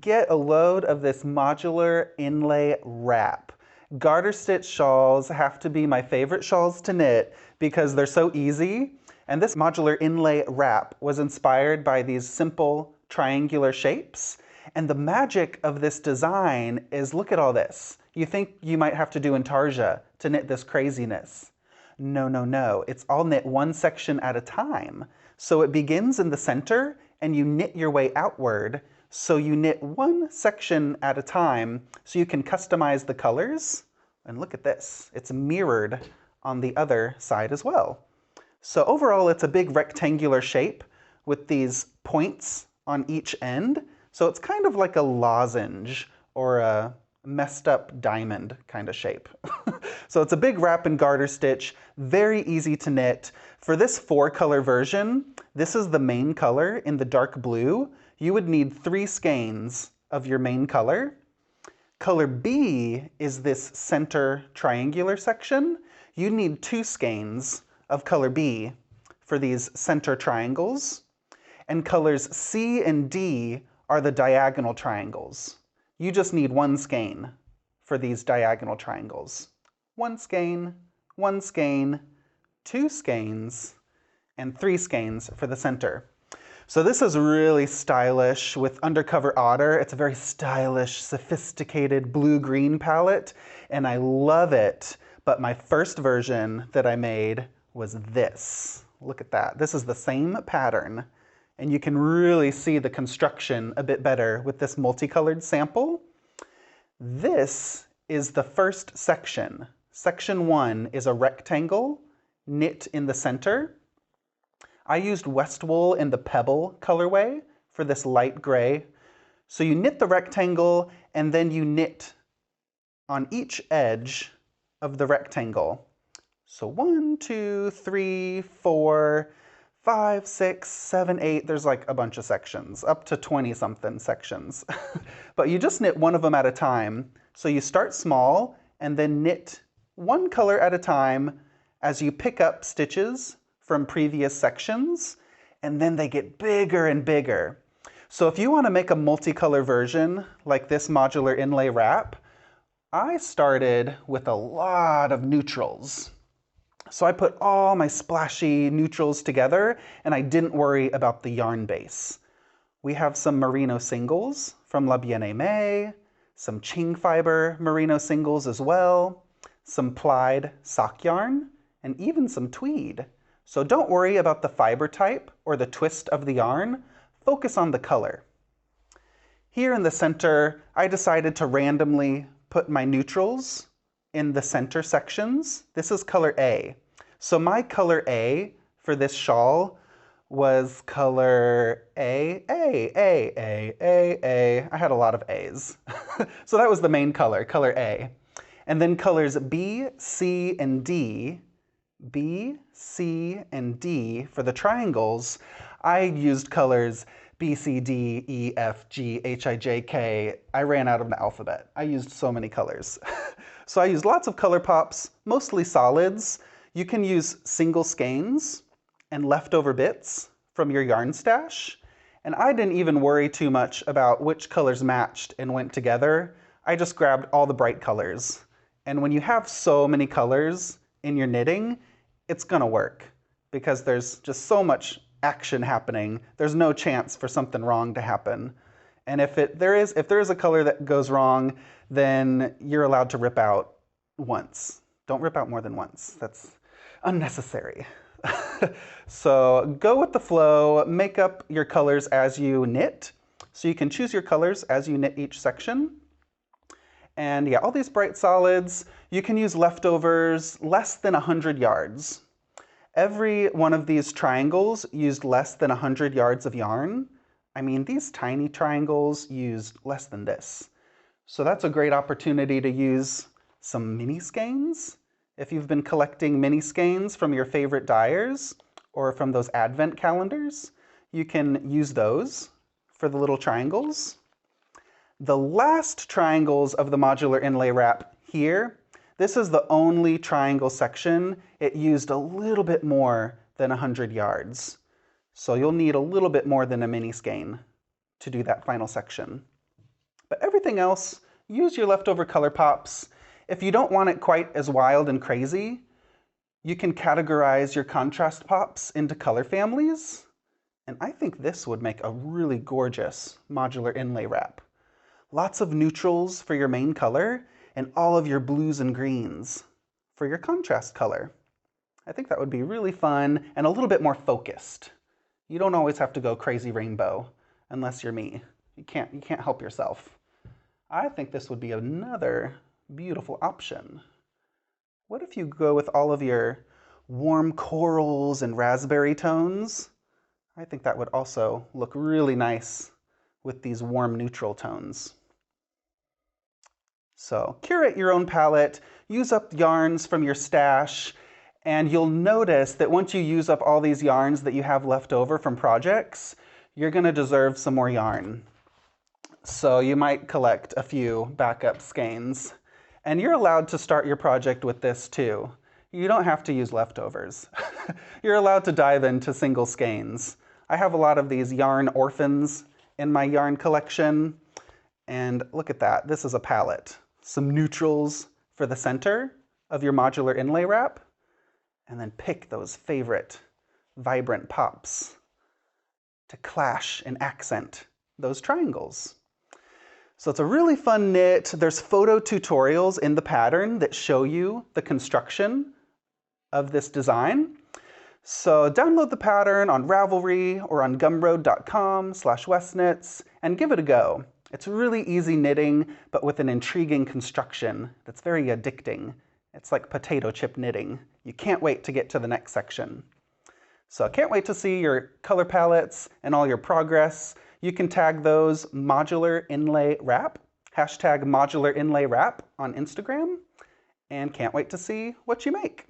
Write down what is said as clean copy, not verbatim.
Get a load of this modular inlay wrap. Garter stitch shawls have to be my favorite shawls to knit because they're so easy. And this modular inlay wrap was inspired by these simple triangular shapes. And the magic of this design is, look at all this. You think you might have to do intarsia to knit this craziness. No, no, no. It's all knit one section at a time. So it begins in the center and you knit your way outward. So you knit one section at a time so you can customize the colors. And look at this, it's mirrored on the other side as well. So overall, it's a big rectangular shape with these points on each end. So it's kind of like a lozenge or a messed up diamond kind of shape. So it's a big wrap and garter stitch, very easy to knit. For this 4-color version, this is the main color in the dark blue. You would need 3 skeins of your main color. Color B is this center triangular section. You need 2 skeins of color B for these center triangles. And colors C and D are the diagonal triangles. You just need 1 skein for these diagonal triangles. 1 skein, 1 skein, 2 skeins, and 3 skeins for the center. So this is really stylish with Undercover Otter. It's a very stylish, sophisticated blue-green palette, and I love it. But my first version that I made was this. Look at that. This is the same pattern, and you can really see the construction a bit better with this multicolored sample. This is the first section. Section 1 is a rectangle knit in the center. I used West wool in the Pebble colorway for this light gray. So you knit the rectangle and then you knit on each edge of the rectangle. So 1, 2, 3, 4, 5, 6, 7, 8. There's like a bunch of sections, up to 20-something sections. But you just knit one of them at a time. So you start small and then knit one color at a time as you pick up stitches from previous sections, and then they get bigger and bigger. So if you want to make a multicolor version like this modular inlay wrap, I started with a lot of neutrals. So I put all my splashy neutrals together, and I didn't worry about the yarn base. We have some merino singles from La Bien-Aimée, some Ching fiber merino singles as well, some plied sock yarn, and even some tweed. So don't worry about the fiber type or the twist of the yarn, focus on the color. Here in the center, I decided to randomly put my neutrals in the center sections. This is color A. So my color A for this shawl was color A. I had a lot of A's. So that was the main color, color A. And then colors B, C, and D, B, C, and D for the triangles, I used colors B, C, D, E, F, G, H, I, J, K. I ran out of the alphabet. I used so many colors. So I used lots of color pops, mostly solids. You can use single skeins and leftover bits from your yarn stash. And I didn't even worry too much about which colors matched and went together. I just grabbed all the bright colors. And when you have so many colors in your knitting, it's gonna work because there's just so much action happening. There's no chance for something wrong to happen. And if there is a color that goes wrong, then you're allowed to rip out once. Don't rip out more than once. That's unnecessary. So go with the flow, make up your colors as you knit. So you can choose your colors as you knit each section. And yeah, all these bright solids, you can use leftovers less than 100 yards. Every one of these triangles used less than 100 yards of yarn. I mean, these tiny triangles used less than this. So that's a great opportunity to use some mini skeins. If you've been collecting mini skeins from your favorite dyers or from those advent calendars, you can use those for the little triangles. The last triangles of the modular inlay wrap here, this is the only triangle section. It used a little bit more than 100 yards. So you'll need a little bit more than a mini skein to do that final section. But everything else, use your leftover color pops. If you don't want it quite as wild and crazy, you can categorize your contrast pops into color families. And I think this would make a really gorgeous modular inlay wrap. Lots of neutrals for your main color and all of your blues and greens for your contrast color. I think that would be really fun and a little bit more focused. You don't always have to go crazy rainbow unless you're me. You can't help yourself. I think this would be another beautiful option. What if you go with all of your warm corals and raspberry tones? I think that would also look really nice with these warm neutral tones. So curate your own palette, use up yarns from your stash, and you'll notice that once you use up all these yarns that you have left over from projects, you're going to deserve some more yarn. So you might collect a few backup skeins. And you're allowed to start your project with this too. You don't have to use leftovers. You're allowed to dive into single skeins. I have a lot of these yarn orphans in my yarn collection. And look at that, this is a palette. Some neutrals for the center of your modular inlay wrap. And then pick those favorite vibrant pops to clash and accent those triangles. So it's a really fun knit. There's photo tutorials in the pattern that show you the construction of this design. So download the pattern on Ravelry or on gumroad.com/Westknits and give it a go. It's really easy knitting, but with an intriguing construction that's very addicting. It's like potato chip knitting. You can't wait to get to the next section. So I can't wait to see your color palettes and all your progress. You can tag those Modular Inlay Wrap, #Modular Inlay Wrap on Instagram, and can't wait to see what you make.